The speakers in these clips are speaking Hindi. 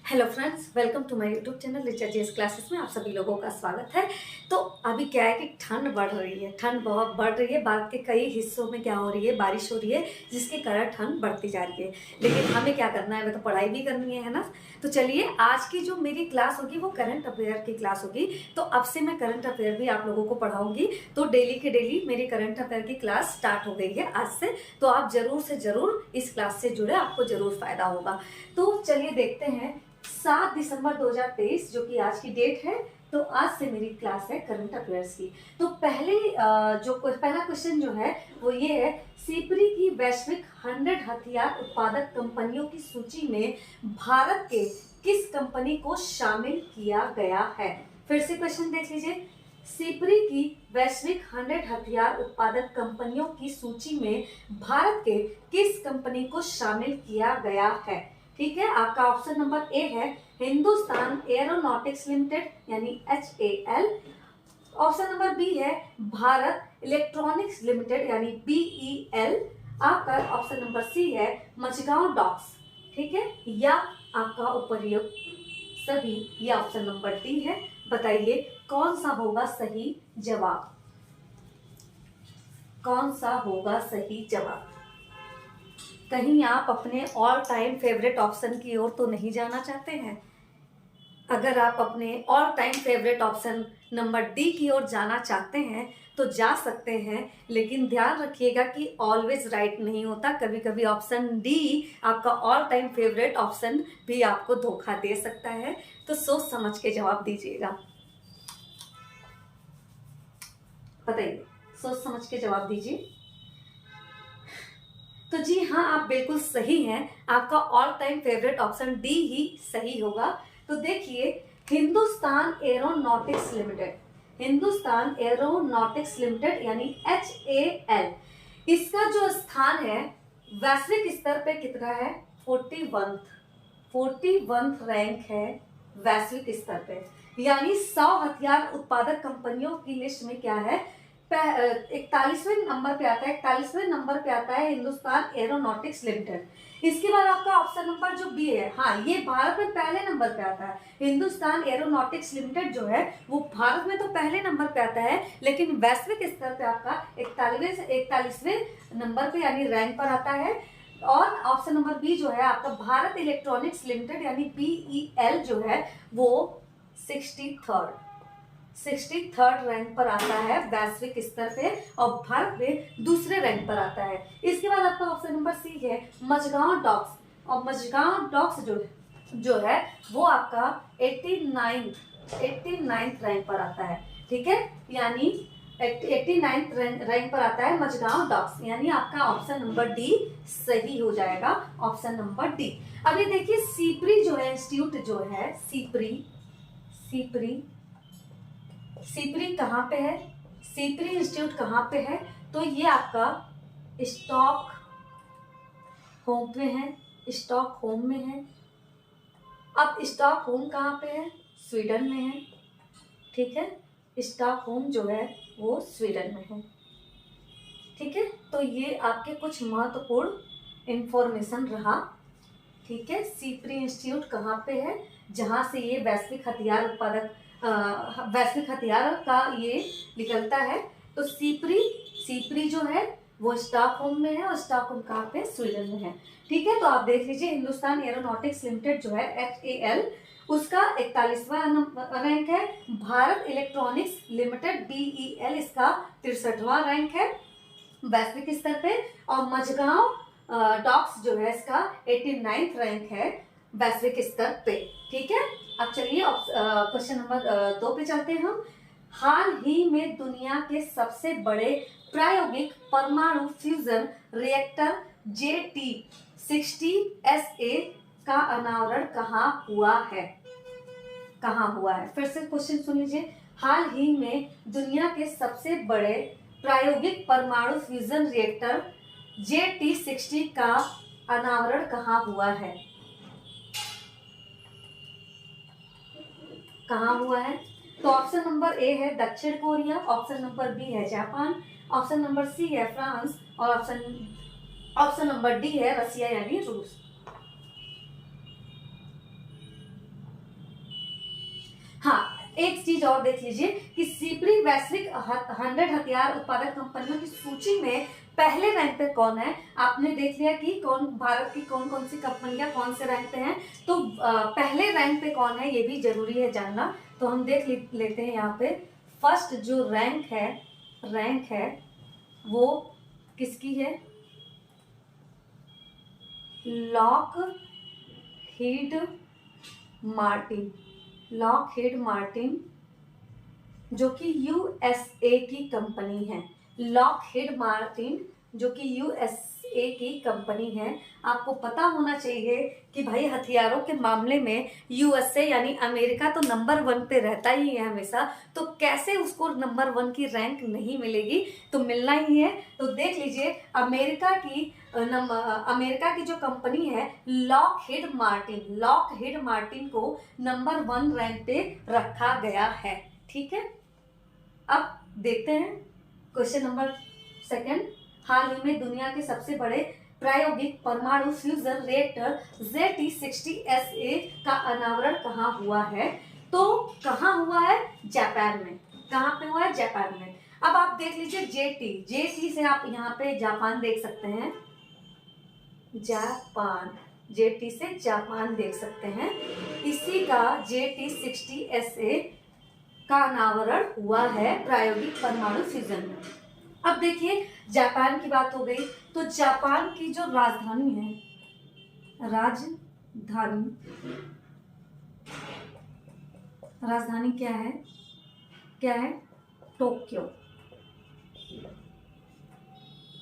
Hello friends, welcome to my YouTube channel Richa जेस क्लासेस में आप सभी लोगों का स्वागत है। तो अभी क्या है कि ठंड बढ़ रही है, ठंड बहुत बढ़ रही है। भारत के कई हिस्सों में क्या हो रही है, बारिश हो रही है, जिसके कारण ठंड बढ़ती जा रही है। लेकिन हमें क्या करना है, हमें तो पढ़ाई भी करनी है ना। तो चलिए, आज की जो मेरी क्लास होगी वो करंट अफेयर की क्लास होगी। तो अब से मैं करंट अफेयर भी आप लोगों को पढ़ाऊंगी। तो डेली के डेली मेरी करंट अफेयर की क्लास स्टार्ट हो गई है आज से। तो आप जरूर से जरूर इस क्लास से जुड़े, आपको जरूर फायदा होगा। तो चलिए देखते हैं, 7 दिसंबर 2023 जो कि आज की डेट है। तो आज से मेरी क्लास है करंट अफेयर्स की। तो पहला क्वेश्चन जो है वो ये है, सिपरी की वैश्विक 100 हथियार उत्पादक कंपनियों की सूची में भारत के किस कंपनी को शामिल किया गया है। फिर से क्वेश्चन देख लीजिए, सिपरी की वैश्विक 100 हथियार उत्पादक कंपनियों की सूची में भारत के किस कंपनी को शामिल किया गया है। ठीक है, आपका ऑप्शन नंबर ए है हिंदुस्तान एरोनॉटिक्स लिमिटेड यानी HAL। ऑप्शन नंबर बी है भारत इलेक्ट्रॉनिक्स लिमिटेड यानी BEL। आपका ऑप्शन नंबर सी है मझगांव डॉक्स। ठीक है, या आपका उपर्युक्त सभी, या ऑप्शन नंबर डी है। बताइए कौन सा होगा सही जवाब, कौन सा होगा सही जवाब। कहीं आप अपने ऑल टाइम फेवरेट ऑप्शन की ओर तो नहीं जाना चाहते हैं? अगर आप अपने all time favourite option number D की ओर जाना चाहते हैं तो जा सकते हैं, लेकिन ध्यान रखिएगा कि ऑलवेज राइट नहीं होता। कभी कभी ऑप्शन डी आपका ऑल टाइम फेवरेट ऑप्शन भी आपको धोखा दे सकता है। तो सोच समझ के जवाब दीजिएगा। बताइए, सोच समझ के जवाब दीजिए। तो जी हाँ, आप बिल्कुल सही हैं। आपका all time favourite option D ही सही होगा। तो देखिए, Hindustan Aeronautics Limited, Hindustan Aeronautics Limited यानी HAL, इसका जो स्थान है वैश्विक स्तर पे कितना है, 41 रैंक है वैश्विक स्तर पे। यानी 100 हथियार उत्पादक कंपनियों की लिस्ट में क्या है, 41वें नंबर पे आता है। 41वें नंबर पे आता है हिंदुस्तान एरोनॉटिक्स लिमिटेड। इसके बाद आपका ऑप्शन नंबर जो बी है, हाँ, ये भारत में पहले नंबर पे आता है। हिंदुस्तान एरोनॉटिक्स लिमिटेड जो है वो भारत में तो पहले नंबर पे आता है, लेकिन वैश्विक स्तर पे आपका 41वें नंबर पे यानी रैंक पर आता है। और ऑप्शन नंबर बी जो है आपका भारत इलेक्ट्रॉनिक्स लिमिटेड यानी BEL जो है वो 63rd रैंक पर आता है वैश्विक स्तर पे, और भारत में दूसरे रैंक पर आता है। इसके बाद आपका ऑप्शन नंबर सी है मझगांव डॉक्स, और मझगांव डॉक्स जो है वो आपका 89th रैंक पर आता है। ठीक है, यानी 89th रैंक पर आता है मझगांव डॉक्स, यानी आपका ऑप्शन नंबर डी सही हो जाएगा, ऑप्शन नंबर डी। अब ये देखिए, सिपरी जो है इंस्टीट्यूट जो है, सिपरी कहाँ पे है, सिपरी इंस्टीट्यूट कहाँ पे है, तो ये आपका स्टॉक होम में है, स्टॉक होम में है। अब स्टॉक होम कहाँ पे है, स्वीडन में है। ठीक है, स्टॉक होम जो है वो स्वीडन में है। ठीक है, तो ये आपके कुछ महत्वपूर्ण इंफॉर्मेशन रहा। ठीक है, सिपरी इंस्टीट्यूट कहाँ पे है, जहां से ये वैश्विक हथियार का ये निकलता है। तो सिपरी जो है वो स्टॉकहोम में है, और स्टॉकहोम कहाँ पे, स्वीडन में है। ठीक है, तो आप देख लीजिए, हिंदुस्तान एरोनॉटिक्स लिमिटेड जो है HAL, उसका 41वां रैंक है। भारत इलेक्ट्रॉनिक्स लिमिटेड BEL इसका 63वां रैंक है वैश्विक स्तर पे। और मझगांव डॉक्स जो है इसका 89th रैंक है वैश्विक स्तर पे। ठीक है, अब चलिए क्वेश्चन नंबर 2 पे चलते हैं हम। हाल ही में दुनिया के सबसे बड़े प्रायोगिक परमाणु फ्यूजन रिएक्टर JT60SA का अनावरण कहाँ हुआ है, कहाँ हुआ है। फिर से क्वेश्चन सुन लीजिए, हाल ही में दुनिया के सबसे बड़े प्रायोगिक परमाणु फ्यूजन रिएक्टर JT60 का अनावरण कहाँ हुआ है, कहाँ हुआ है। तो ऑप्शन नंबर ए है दक्षिण कोरिया, ऑप्शन नंबर बी है जापान, ऑप्शन नंबर सी है फ्रांस, और ऑप्शन नंबर डी है रसिया यानी रूस। हाँ, एक चीज और देख लीजिए कि सिपरी वैश्विक 100 हथियार उत्पादक कंपनियों की सूची में पहले रैंक पे कौन है। आपने देख लिया कि कौन भारत की कौन कौन सी कंपनियां कौन से रैंक पे हैं, तो पहले रैंक पे कौन है ये भी जरूरी है जानना। तो हम देख लेते हैं यहाँ पे फर्स्ट जो रैंक है वो किसकी है, लॉकहीड मार्टिन जो कि यूएसए की कंपनी है। लॉकहीड मार्टिन जो कि यूएसए की कंपनी है। आपको पता होना चाहिए कि भाई हथियारों के मामले में यूएसए यानी अमेरिका तो नंबर 1 पे रहता ही है हमेशा, तो कैसे उसको नंबर 1 की रैंक नहीं मिलेगी, तो मिलना ही है। तो देख लीजिए अमेरिका की जो कंपनी है लॉकहीड मार्टिन को नंबर 1 रैंक पे रखा गया है। ठीक है, अब देखते हैं क्वेश्चन नंबर 2। हाल ही में दुनिया के सबसे बड़े प्रायोगिक परमाणु फ्यूजन रिएक्टर ZT60SA का अनावरण कहाँ हुआ है, तो कहाँ हुआ है, जापान में। कहाँ पे हुआ है, जापान में। अब आप देख लीजिए जेटी से आप यहाँ पे जापान देख सकते हैं, जापान, जेटी से जापान देख सकते हैं। इसी का ZT60SA का अनावरण हुआ है प्रायोगिक परमाणु फ्यूजन में। अब देखिए जापान की बात हो गई, तो जापान की जो राजधानी है, राजधानी क्या है, टोक्यो।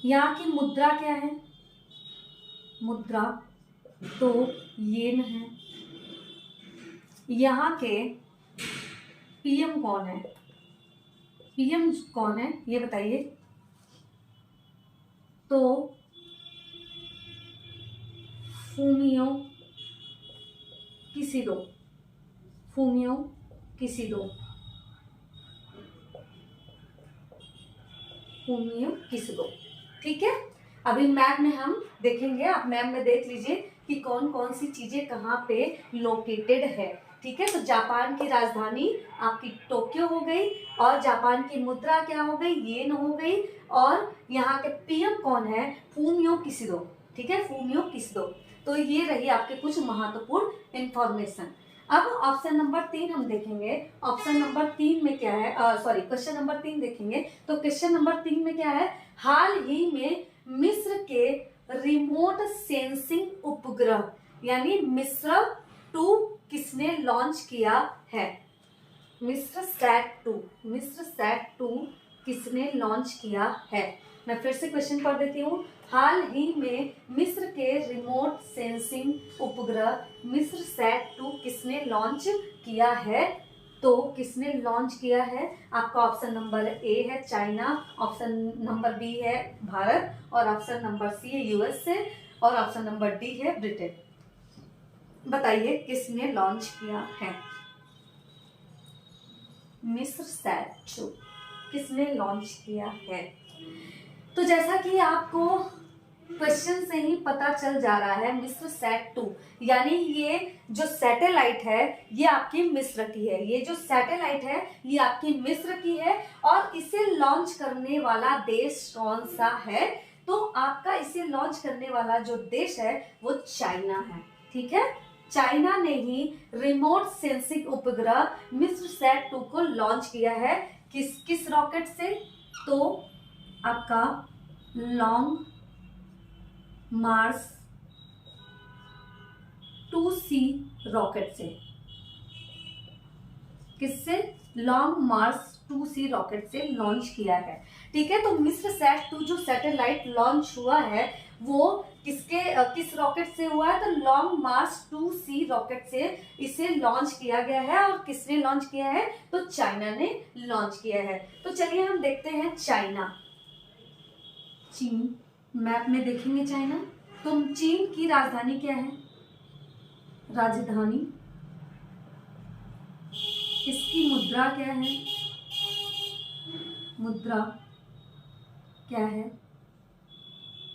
यहाँ की मुद्रा क्या है, मुद्रा तो येन है। यहाँ के पीएम कौन है ये बताइए, तो फूमियो किसिदो। ठीक है, अभी मैप में हम देखेंगे, आप मैप में देख लीजिए कि कौन कौन सी चीजें कहाँ पे लोकेटेड है। ठीक है, तो जापान की राजधानी आपकी टोक्यो हो गई, और जापान की मुद्रा क्या हो गई, येन हो गई, और यहाँ के पीएम कौन है, फूमियो किसिदो। ठीक है, फूमियो किसिदो। तो ये रही आपके कुछ महत्वपूर्ण इंफॉर्मेशन। अब ऑप्शन नंबर 3 हम देखेंगे। ऑप्शन नंबर 3 में क्या है, क्वेश्चन नंबर 3 देखेंगे। तो क्वेश्चन नंबर 3 में क्या है, हाल ही में मिस्र के रिमोट सेंसिंग उपग्रह यानी मिस्र 2 किसने लॉन्च किया है, मिस्र सैट 2 किसने लॉन्च किया है। मैं फिर से क्वेश्चन पढ़ देती हूँ। हाल ही में मिस्र के रिमोट सेंसिंग उपग्रह मिस्र सैट 2 किसने लॉन्च किया है, तो किसने लॉन्च किया है, आपका ऑप्शन नंबर ए है चाइना, ऑप्शन नंबर बी है भारत, और ऑप्शन नंबर सी है यूएसए, और ऑप्शन नंबर डी है ब्रिटेन। बताइए किसने लॉन्च किया है, मिस्र सैट 2 किसने लॉन्च किया है। तो जैसा कि आपको क्वेश्चन से ही पता चल जा रहा है, मिस्र सैट 2 यानी ये जो सैटेलाइट है ये आपकी मिस्र की है। ये जो सैटेलाइट है ये आपकी मिस्र की है, और इसे लॉन्च करने वाला देश कौन सा है, तो आपका इसे लॉन्च करने वाला जो देश है वो चाइना है। ठीक है, चाइना ने ही रिमोट सेंसिंग उपग्रह मिस्र सैट 2 को लॉन्च किया है। किस रॉकेट से, तो आपका लॉन्ग मार्स 2C रॉकेट से। किससे, लॉन्ग मार्स 2C रॉकेट से लॉन्च किया है। ठीक है, तो मिस्र सैट 2 जो सैटेलाइट लॉन्च हुआ है वो किस रॉकेट से हुआ है, तो लॉन्ग मार्स 2C रॉकेट से इसे लॉन्च किया गया है। और किसने लॉन्च किया है, तो चाइना ने लॉन्च किया है। तो चलिए हम देखते हैं चाइना, चीन, मैप में देखेंगे चाइना। तो चीन की राजधानी क्या है, राजधानी, इसकी मुद्रा क्या है, मुद्रा क्या है,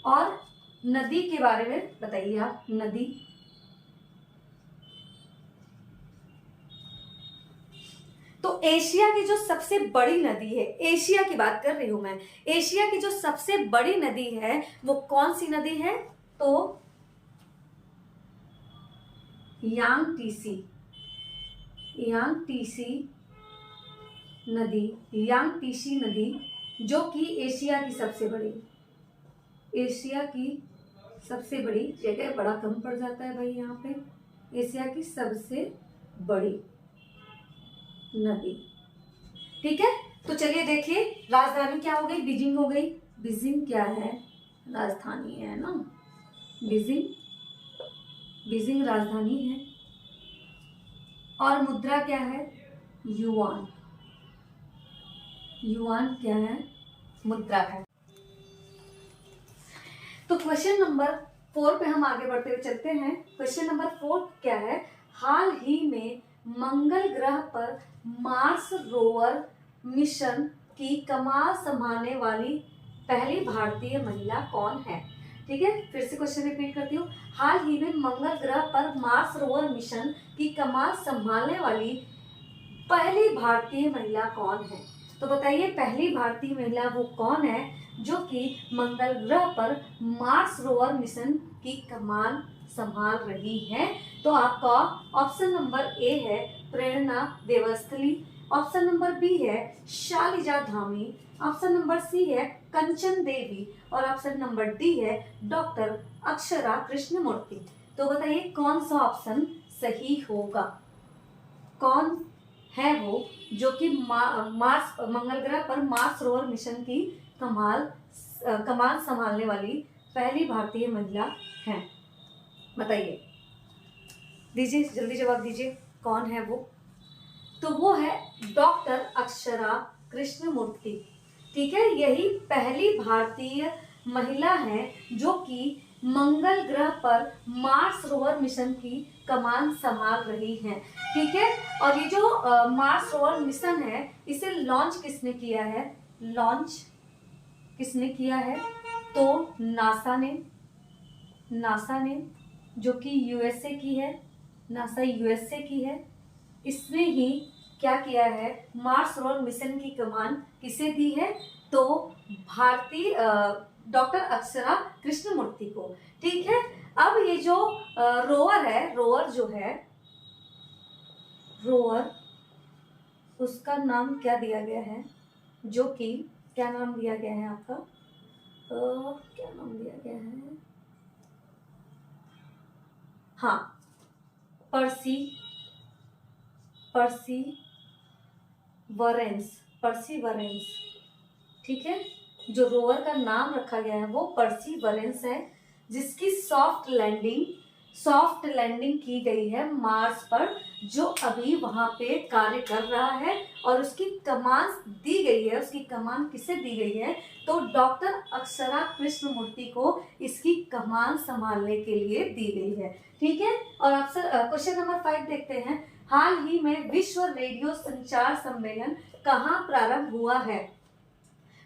और नदी के बारे में बताइए आप, नदी, तो एशिया की जो सबसे बड़ी नदी है, एशिया की बात कर रही हूं मैं, एशिया की जो सबसे बड़ी नदी है वो कौन सी नदी है? तो यांगटीसी, यांगटीसी नदी, यांगटीसी नदी जो कि एशिया की सबसे बड़ी, एशिया की सबसे बड़ी, जगह बड़ा कम पड़ जाता है भाई यहाँ पे, एशिया की सबसे बड़ी नदी। ठीक है, तो चलिए देखिए, राजधानी क्या हो गई? बीजिंग हो गई। बीजिंग क्या है? राजधानी है ना, बीजिंग, बीजिंग राजधानी है। और मुद्रा क्या है? युआन, युआन क्या है? मुद्रा है। तो क्वेश्चन नंबर 4 पे हम आगे बढ़ते हुए चलते हैं। क्वेश्चन नंबर 4 क्या है? हाल ही में मंगल ग्रह पर मार्स रोवर मिशन की कमान संभालने वाली पहली भारतीय महिला कौन है? ठीक है, फिर से क्वेश्चन रिपीट करती हूँ। हाल ही में मंगल ग्रह पर मार्स रोवर मिशन की कमान संभालने वाली पहली भारतीय महिला कौन है? तो बताइए, पहली भारतीय महिला वो कौन है जो कि मंगल ग्रह पर मार्स रोवर मिशन की कमान संभाल रही है? तो आपका ऑप्शन नंबर ए है प्रेरणा देवस्थली, ऑप्शन नंबर बी है Shalija Dhami, option number C है कंचन देवी और ऑप्शन नंबर डी है डॉक्टर अक्षरा कृष्णमूर्ति। तो बताइए कौन सा ऑप्शन सही होगा? कौन है वो जो कि मार्स, मंगल ग्रह पर मार्स रोवर मिशन की कमान संभालने वाली पहली भारतीय महिला है? बताइए, दीजिए जल्दी जवाब दीजिए, कौन है वो? तो वो है डॉक्टर अक्षरा कृष्णमूर्ति। ठीक है, यही पहली भारतीय महिला है जो कि मंगल ग्रह पर मार्स रोवर मिशन की कमान संभाल रही हैं। ठीक है, और ये जो मार्स रोवर मिशन है इसे लॉन्च किसने किया है? लॉन्च किसने किया है? तो नासा ने, नासा ने जो कि यूएसए की है, नासा यूएसए की है। इसने ही क्या किया है? मार्स रोवर मिशन की कमान किसे दी है? तो भारतीय डॉक्टर अक्षरा कृष्णमूर्ति को। ठीक है, अब ये जो रोवर है, रोवर जो है, रोवर उसका नाम क्या दिया गया है? जो कि क्या नाम दिया गया है आपका? क्या नाम दिया गया है? हाँ, परसीवरेंस। ठीक है, जो रोवर का नाम रखा गया है वो परसीवरेंस है, जिसकी सॉफ्ट लैंडिंग की गई है मार्स पर, जो अभी वहां पे कार्य कर रहा है और उसकी कमान दी गई है। उसकी कमान किसे दी गई है? तो डॉक्टर अक्षरा कृष्णमूर्ति को इसकी कमान संभालने के लिए दी गई है। ठीक है, और क्वेश्चन नंबर 5 देखते हैं। हाल ही में विश्व रेडियो संचार सम्मेलन कहाँ प्रारंभ हुआ है?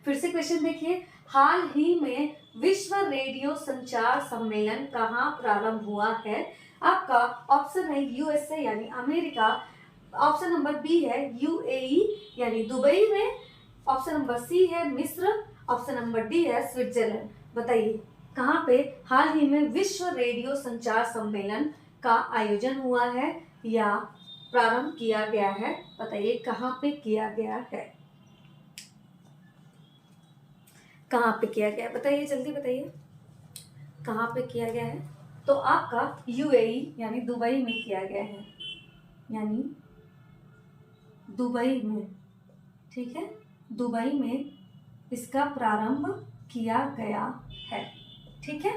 फिर से क्वेश्चन देखिए, हाल ही में विश्व रेडियो संचार सम्मेलन कहाँ प्रारंभ हुआ है? आपका ऑप्शन है यूएसए यानी अमेरिका, ऑप्शन नंबर बी है यूएई यानी दुबई में, ऑप्शन नंबर सी है मिस्र, ऑप्शन नंबर डी है स्विट्जरलैंड। बताइए कहाँ पे हाल ही में विश्व रेडियो संचार सम्मेलन का आयोजन हुआ है या प्रारंभ किया गया है? बताइए कहाँ पे किया गया है? कहाँ पे किया गया? बताइए जल्दी बताइए, कहाँ पे किया गया है? तो आपका यूएई यानी दुबई में किया गया है, यानी दुबई में। ठीक है, दुबई में इसका प्रारंभ किया गया है। ठीक है,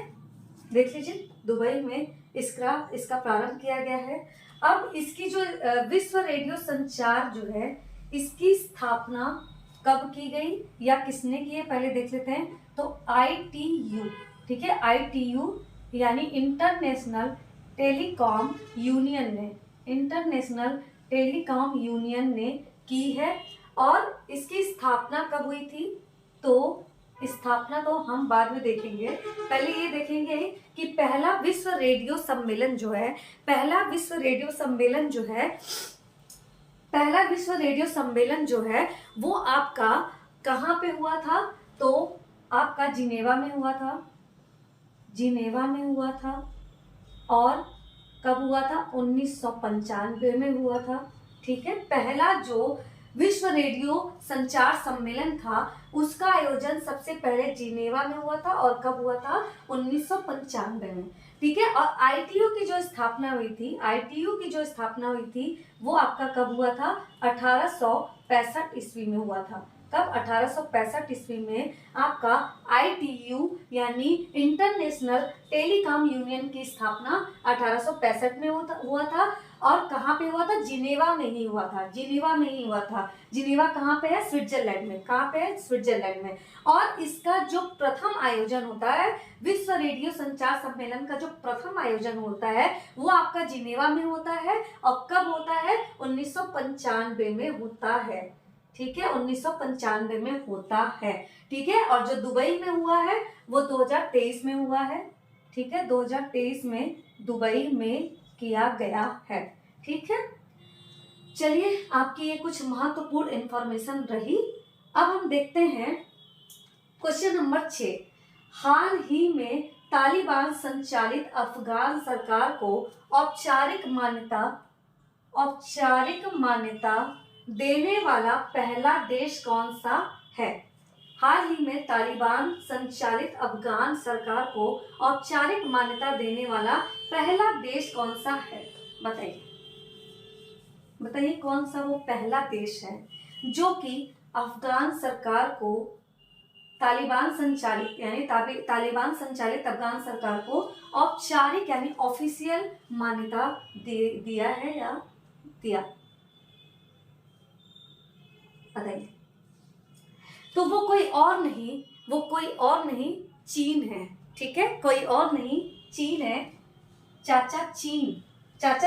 देख लीजिए, दुबई में इसका प्रारंभ किया गया है। अब इसकी जो विश्व रेडियो संचार जो है, इसकी स्थापना कब की गई या किसने की है? पहले देख लेते हैं। तो ITU, ठीक है, ITU यानी इंटरनेशनल टेलीकॉम यूनियन ने, इंटरनेशनल टेलीकॉम यूनियन ने की है। और इसकी स्थापना कब हुई थी? तो स्थापना तो हम बाद में देखेंगे, पहले ये देखेंगे कि पहला विश्व रेडियो सम्मेलन जो है, पहला विश्व रेडियो सम्मेलन जो है पहला विश्व रेडियो सम्मेलन जो है वो आपका कहाँ पे हुआ था? तो आपका जिनेवा में हुआ था, जिनेवा में हुआ था। और कब हुआ था? 1995 में हुआ था। ठीक है, पहला जो विश्व रेडियो संचार सम्मेलन था उसका आयोजन सबसे पहले जिनेवा में हुआ था। और कब हुआ था? 1995 में। ठीक है, और आईटीयू की जो स्थापना हुई थी, आईटीयू की जो स्थापना हुई थी वो आपका कब हुआ था? 1865 ईस्वी में हुआ था। कब? 1865 ईस्वी में आपका आईटीयू यानी इंटरनेशनल टेलीकॉम यूनियन की स्थापना 1865 में हुआ था। और कहाँ पे हुआ था? जिनेवा में ही हुआ था, जिनेवा में ही हुआ था। जिनेवा कहाँ पे है? स्विट्जरलैंड में। कहाँ पे है? स्विट्जरलैंड में। और इसका जो प्रथम आयोजन होता है, विश्व रेडियो संचार सम्मेलन का जो प्रथम आयोजन होता है वो आपका जिनेवा में होता है। और कब होता है? 1995 में होता है। ठीक है, 1995 में होता है। ठीक है, और जो दुबई में हुआ है वो 2023 में हुआ है। ठीक है, 2023 में दुबई में किया गया है। ठीक है, चलिए आपकी ये कुछ महत्वपूर्ण इंफॉर्मेशन रही। अब हम देखते हैं क्वेश्चन नंबर 6। हाल ही में तालिबान संचालित अफगान सरकार को औपचारिक मान्यता देने वाला पहला देश कौन सा है? हाल ही में तालिबान संचालित अफगान सरकार को औपचारिक मान्यता देने वाला पहला देश कौन सा है? बताइए, बताइए कौन सा वो पहला देश है जो कि अफगान सरकार को तालिबान संचालित अफगान सरकार को औपचारिक यानी ऑफिशियल मान्यता दिया है या दिया? बताइए। तो वो कोई और नहीं चीन है। ठीक है, कोई और नहीं चीन है। चाचा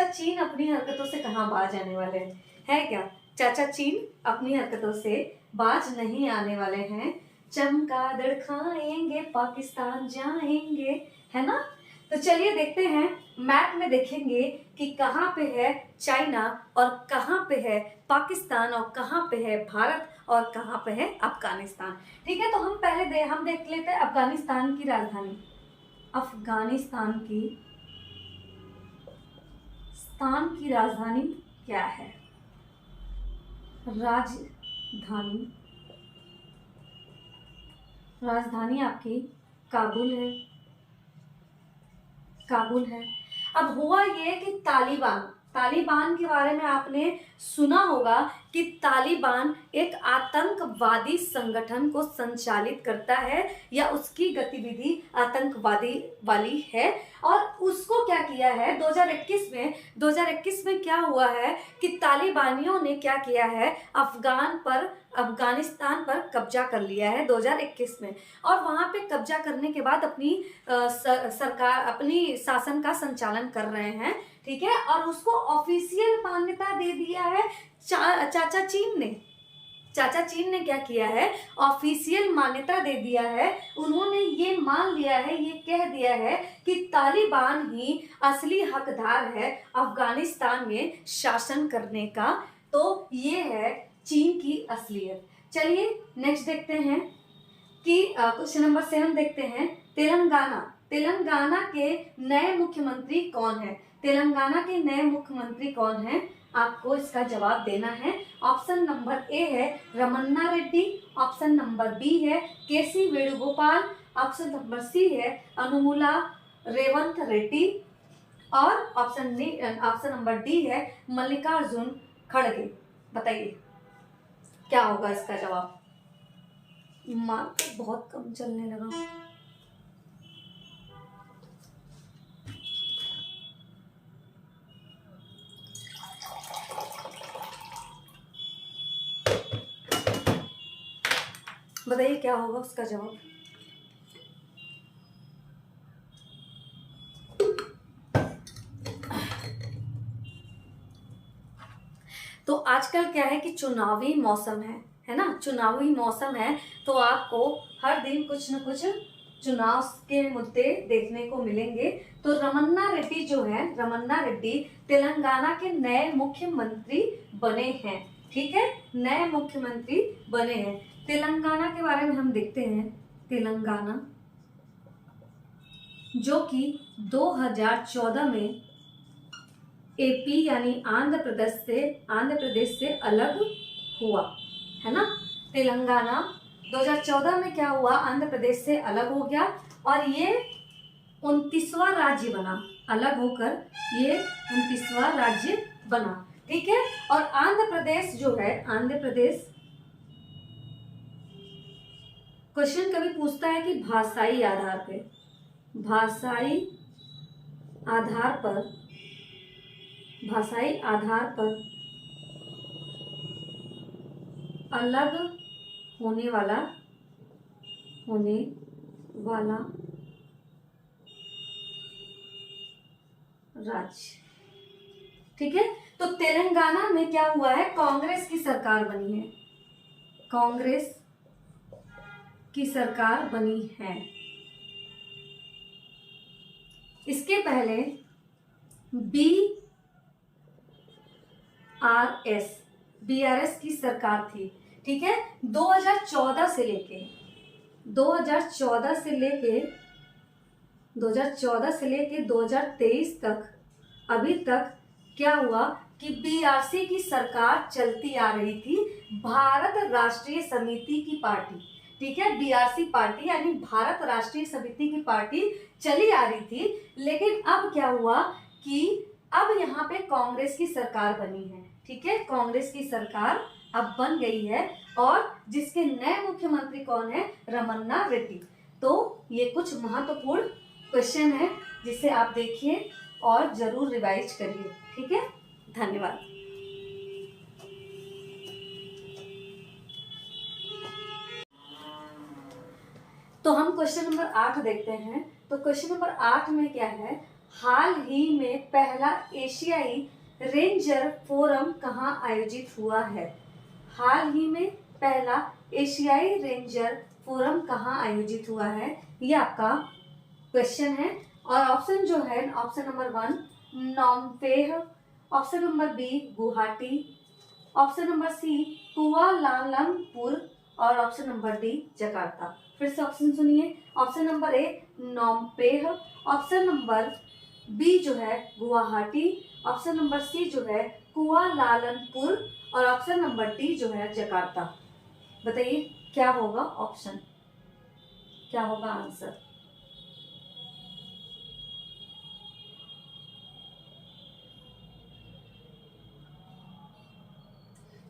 चीन अपनी हरकतों से कहाँ बाज आने वाले हैं क्या? चाचा चीन अपनी हरकतों से बाज नहीं आने वाले हैं। चमगादड़ खाएंगे पाकिस्तान जाएंगे, है ना? तो चलिए देखते हैं, मैप में देखेंगे कि कहाँ पे है चाइना और कहाँ पे है पाकिस्तान और कहाँ पे है भारत और कहाँ पे है अफगानिस्तान। ठीक है, तो हम पहले हम देख लेते हैं अफगानिस्तान की राजधानी। अफगानिस्तान की राजधानी क्या है? राजधानी आपकी काबुल है। अब हुआ ये कि तालिबान के बारे में आपने सुना होगा कि तालिबान एक आतंकवादी संगठन को संचालित करता है या उसकी गतिविधि आतंकवादी वाली है। और उसको क्या किया है 2021 में क्या हुआ है कि तालिबानियों ने क्या किया है, अफगानिस्तान पर कब्जा कर लिया है 2021 में। और वहां पे कब्जा करने के बाद अपनी सरकार अपनी शासन का संचालन कर रहे हैं। ठीक है, और उसको ऑफिशियल मान्यता दे दिया है चाचा चीन ने क्या किया है, ऑफिशियल मान्यता दे दिया है। उन्होंने ये मान लिया है, ये कह दिया है कि तालिबान ही असली हकदार है अफगानिस्तान में शासन करने का। तो ये है चीन की असलियत। चलिए नेक्स्ट देखते हैं कि क्वेश्चन नंबर 7 देखते हैं। तेलंगाना के नए मुख्यमंत्री कौन है? तेलंगाना के नए मुख्यमंत्री कौन है? आपको इसका जवाब देना है। ऑप्शन नंबर ए है Ramanna Reddy, option number B है KC Venugopal, option number C है अनुमुला रेवंत रेड्डी और ऑप्शन नंबर डी है मल्लिकार्जुन खड़गे। बताइए क्या होगा इसका जवाब? मार्क बहुत कम चलने लगा। बताइए क्या होगा उसका जवाब? तो आजकल क्या है कि चुनावी मौसम है ना, चुनावी मौसम है तो आपको हर दिन कुछ न कुछ चुनाव के मुद्दे देखने को मिलेंगे। तो रमन्ना रेड्डी जो है, रमन्ना रेड्डी तेलंगाना के नए मुख्यमंत्री बने हैं। ठीक है, नए मुख्यमंत्री बने हैं। तेलंगाना के बारे में हम देखते हैं। तेलंगाना जो कि 2014 में एपी यानी आंध्र प्रदेश से अलग हुआ है ना। तेलंगाना 2014 में क्या हुआ, आंध्र प्रदेश से अलग हो गया और ये 29वां राज्य बना। अलग होकर ये 29वां राज्य बना। ठीक है, और आंध्र प्रदेश जो है, आंध्र प्रदेश क्वेश्चन कभी पूछता है कि भाषाई आधार पर अलग होने वाला राज्य। ठीक है, तो तेलंगाना में क्या हुआ है, कांग्रेस की सरकार बनी है। कांग्रेस की सरकार बनी है। इसके पहले बीआरएस की सरकार थी। ठीक है, 2014 से लेके 2023 तक, अभी तक क्या हुआ कि बीआरसी की सरकार चलती आ रही थी, भारत राष्ट्रीय समिति की पार्टी। ठीक है, बीआरसी पार्टी यानी भारत राष्ट्रीय समिति की पार्टी चली आ रही थी। लेकिन अब क्या हुआ कि अब यहाँ पे कांग्रेस की सरकार बनी है। ठीक है, कांग्रेस की सरकार अब बन गई है और जिसके नए मुख्यमंत्री कौन है, रमन्ना रेड्डी। तो ये कुछ महत्वपूर्ण क्वेश्चन है जिसे आप देखिए और जरूर रिवाइज करिए। ठीक है, धन्यवाद। तो हम क्वेश्चन नंबर 8 देखते हैं। तो क्वेश्चन नंबर 8 में क्या है, हाल ही में पहला एशियाई रेंजर फोरम कहाँ आयोजित हुआ है। हाल ही में पहला एशियाई रेंजर फोरम कहाँ आयोजित हुआ है, ये आपका क्वेश्चन है। और ऑप्शन जो है, option number 1 Phnom Penh, option number B Guwahati, option number C Kuala Lumpur और ऑप्शन नंबर डी जकार्ता। फिर से ऑप्शन सुनिए, option number A Phnom Penh, option number B जो है गुवाहाटी, ऑप्शन नंबर सी जो है कुआलालंपुर और ऑप्शन नंबर डी जो है जकार्ता। बताइए क्या होगा ऑप्शन, क्या होगा आंसर।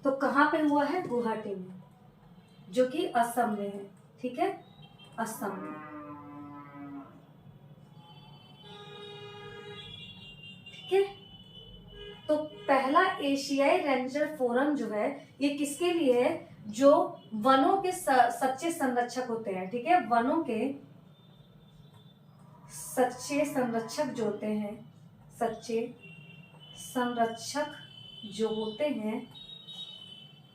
तो कहाँ पे हुआ है, गुवाहाटी में, जो कि असम में है। ठीक है, असम में। ठीक है, तो पहला एशियाई रेंजर फोरम जो है ये किसके लिए है, जो वनों के सच्चे संरक्षक होते हैं। ठीक है, वनों के सच्चे संरक्षक जो होते हैं, सच्चे संरक्षक जो होते हैं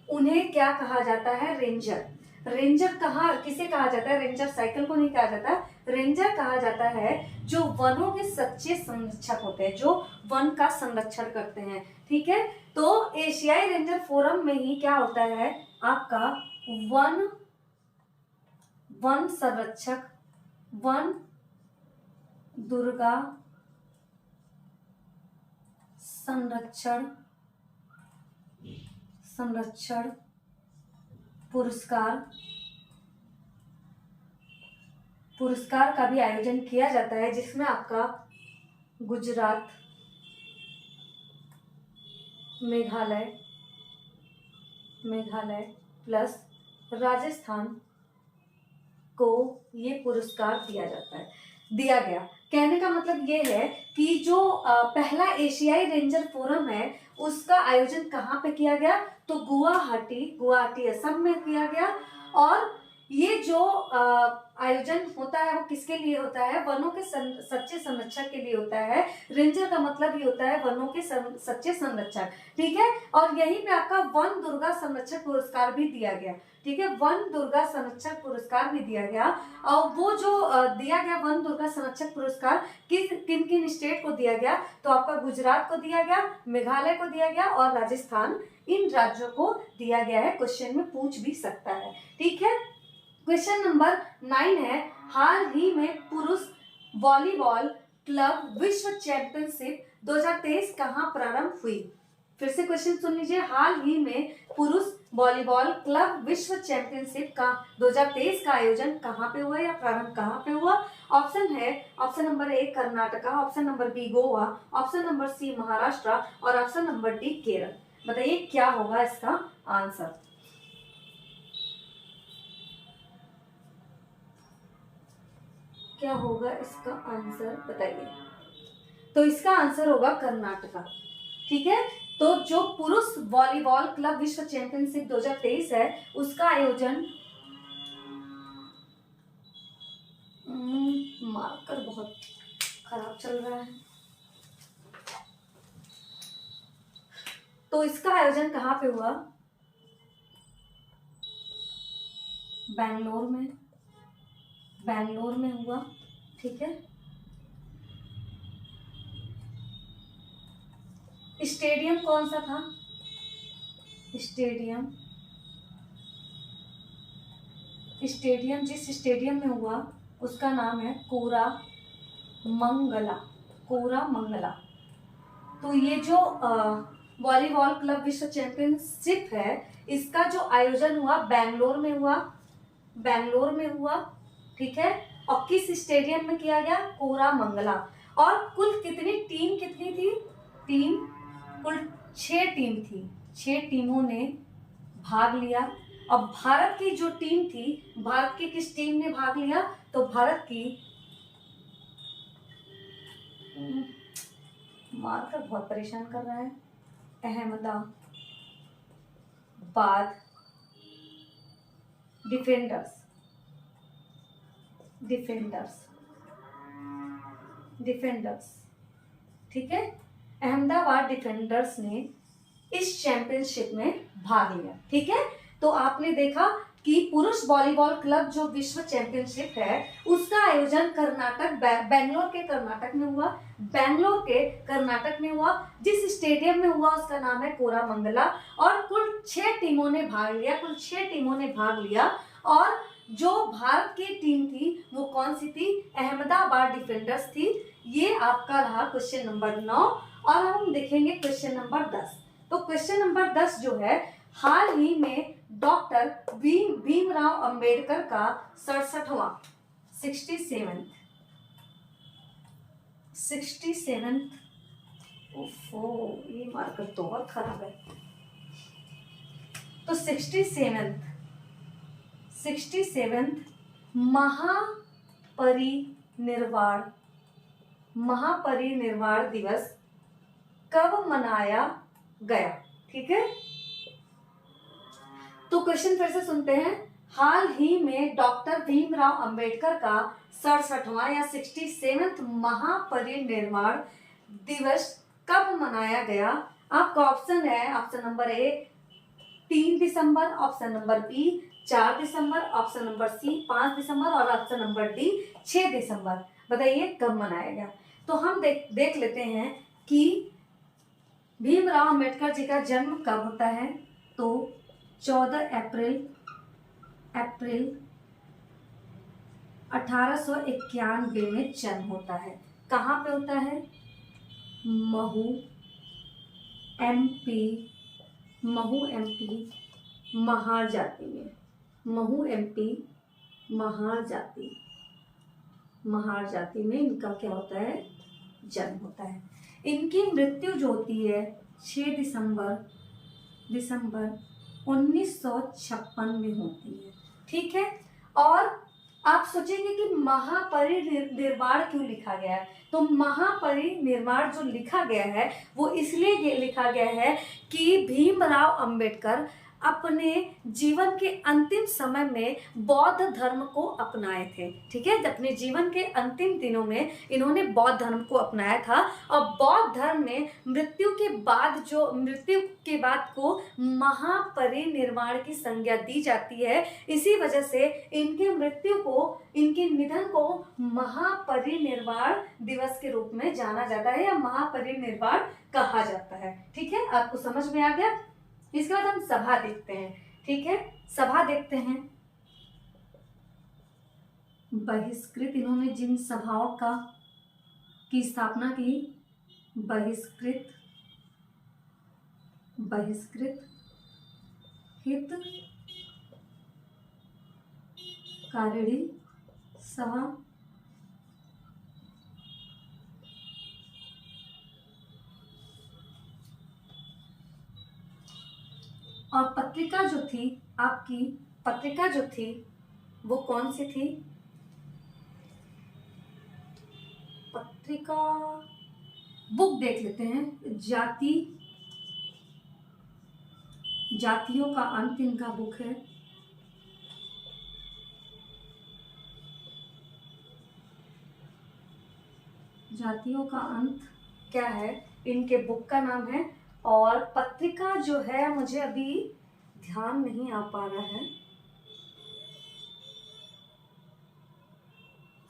उन्हें क्या कहा जाता है, रेंजर। रेंजर किसे कहा जाता है, रेंजर साइकिल को नहीं कहा जाता, रेंजर कहा जाता है जो वनों के सच्चे संरक्षक होते हैं, जो वन का संरक्षण करते हैं। ठीक है, तो एशियाई रेंजर फोरम में ही क्या होता है आपका, वन संरक्षक, वन दुर्गा संरक्षण पुरस्कार का भी आयोजन किया जाता है, जिसमें आपका गुजरात, मेघालय प्लस राजस्थान को ये पुरस्कार दिया गया। कहने का मतलब ये है कि जो पहला एशियाई रेंजर फोरम है उसका आयोजन कहाँ पे किया गया, तो गुवाहाटी असम में किया गया। और ये जो आयोजन होता है वो किसके लिए होता है? वनों के सच्चे संरक्षक के लिए होता है। रेंजर का मतलब ही होता है वनों के सच्चे संरक्षक, ठीक है। और यहीं पे आपका वन दुर्गा संरक्षक पुरस्कार भी दिया गया, ठीक है। वन दुर्गा संरक्षक पुरस्कार भी दिया गया। और वो जो दिया गया वन दुर्गा संरक्षक पुरस्कार किन किन स्टेट को दिया गया? तो आपका गुजरात को दिया गया, मेघालय को दिया गया और राजस्थान, इन राज्यों को दिया गया है। क्वेश्चन में पूछ भी सकता है, ठीक है। क्वेश्चन नंबर 9 है, हाल ही में पुरुष वॉलीबॉल क्लब विश्व चैंपियनशिप 2023 कहां प्रारंभ हुई? फिर से क्वेश्चन सुन लीजिए, हाल ही में पुरुष वॉलीबॉल क्लब विश्व चैंपियनशिप का 2023 का आयोजन कहां पे हुआ या प्रारंभ कहां पे हुआ? ऑप्शन है, option number A Karnataka, option number B Goa, option number C Maharashtra और ऑप्शन नंबर डी केरल। बताइए क्या होगा इसका आंसर? क्या होगा इसका आंसर बताइए? तो इसका आंसर होगा कर्नाटका, ठीक है। तो जो पुरुष वॉलीबॉल क्लब विश्व चैंपियनशिप 2023 है उसका आयोजन, मार्कर बहुत खराब चल रहा है, तो इसका आयोजन कहां पे हुआ? बेंगलोर में, बेंगलोर में हुआ, ठीक है। स्टेडियम कौन सा था? स्टेडियम जिस स्टेडियम में हुआ उसका नाम है कोरामंगला, कोरामंगला। तो ये जो वॉलीबॉल क्लब विश्व चैंपियनशिप है इसका जो आयोजन हुआ बेंगलोर में हुआ, बेंगलोर में हुआ, ठीक है। और किस स्टेडियम में किया गया? कोरामंगला। और कुल कितनी थी? कुल 6 टीम थी, 6 टीमों ने भाग लिया। अब भारत की जो टीम थी, भारत की किस टीम ने भाग लिया? तो भारत की, मार्कर बहुत परेशान कर रहा है, अहमदाबाद डिफेंडर्स, ठीक है। अहमदाबाद डिफेंडर्स ने इस चैंपियनशिप में भाग लिया, ठीक है। तो आपने देखा कि पुरुष वॉलीबॉल क्लब जो विश्व चैंपियनशिप है उसका आयोजन बेंगलोर के कर्नाटक में हुआ, बेंगलोर के कर्नाटक में हुआ। जिस स्टेडियम में हुआ उसका नाम है कोरामंगला। और कुल 6 टीमों ने भाग लिया, और जो भारत की टीम थी वो कौन सी थी? अहमदाबाद डिफेंडर्स थी। ये आपका रहा क्वेश्चन नंबर 9। और हम देखेंगे क्वेश्चन नंबर 10। तो क्वेश्चन नंबर 10 जो है, हाल ही में डॉक्टर भीमराव अंबेडकर का 67वां 67th, ओफो ये मार्कर तो बहुत खराब है। तो 67th महापरिनिर्वाण दिवस कब मनाया गया? ठीक है, तो क्वेश्चन फिर से सुनते हैं। हाल ही में डॉक्टर भीमराव अंबेडकर का 67वां या 67th महापरिनिर्वाण दिवस कब मनाया गया? आपका ऑप्शन है, ऑप्शन नंबर ए 3 दिसंबर, ऑप्शन नंबर बी 4 दिसंबर, ऑप्शन नंबर सी 5 दिसंबर और ऑप्शन नंबर डी 6 दिसंबर। बताइए कब मनाया गया? तो हम देख लेते हैं कि भीमराव अंबेडकर जी का जन्म कब होता है। तो 14 अप्रैल 1891 में जन्म होता है। कहाँ पे होता है? महू एमपी महार जाति में। महू एमपी महार जाति में इनका क्या होता है? जन्म होता है। इनकी मृत्यु जो होती है 6 दिसंबर 1956 में होती है। ठीक है, और आप सोचेंगे कि महापरिनिर्वाण क्यों लिखा गया है? तो महापरिनिर्वाण जो लिखा गया है वो इसलिए लिखा गया है कि भीमराव अंबेडकर अपने जीवन के अंतिम समय में बौद्ध धर्म को अपनाए थे। ठीक है, अपने जीवन के अंतिम दिनों में इन्होंने बौद्ध धर्म को अपनाया था। और बौद्ध धर्म में मृत्यु के बाद को महापरिनिर्वाण की संज्ञा दी जाती है। इसी वजह से इनके निधन को महापरिनिर्वाण दिवस के रूप में जाना जाता है या महापरिनिर्वाण कहा जाता है। ठीक है, आपको समझ में आ गया। इसके बाद हम सभा देखते हैं। ठीक है, सभा देखते हैं। बहिष्कृत, इन्होंने जिन सभाओं की स्थापना की, बहिष्कृत हित कारिणी सभा, और पत्रिका जो थी आपकी, पत्रिका जो थी वो कौन सी थी? पत्रिका बुक देख लेते हैं। जातियों का अंत इनका बुक है। जातियों का अंत क्या है, इनके बुक का नाम है। और पत्रिका जो है मुझे अभी ध्यान नहीं आ पा रहा है,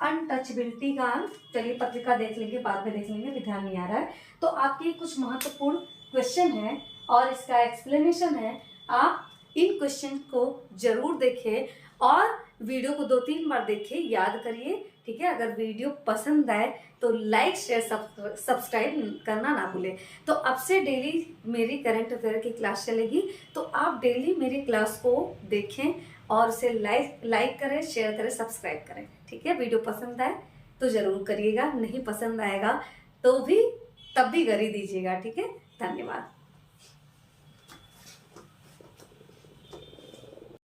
अनटचेबिलिटी का अंत। चलिए पत्रिका देख लेंगे, बाद में देख लेंगे, ध्यान नहीं आ रहा है। तो आपके कुछ महत्वपूर्ण क्वेश्चन है और इसका एक्सप्लेनेशन है। आप इन क्वेश्चन को जरूर देखें और वीडियो को 2-3 बार देखें, याद करिए। ठीक है, अगर वीडियो पसंद आए तो लाइक शेयर सब्सक्राइब करना ना भूलें। तो अब से डेली मेरी करंट अफेयर की क्लास चलेगी, तो आप डेली मेरी क्लास को देखें और उसे लाइक करें, शेयर करें, सब्सक्राइब करें। ठीक है, वीडियो पसंद आए तो जरूर करिएगा, नहीं पसंद आएगा तो भी तब भी कर ही दीजिएगा। ठीक है, धन्यवाद।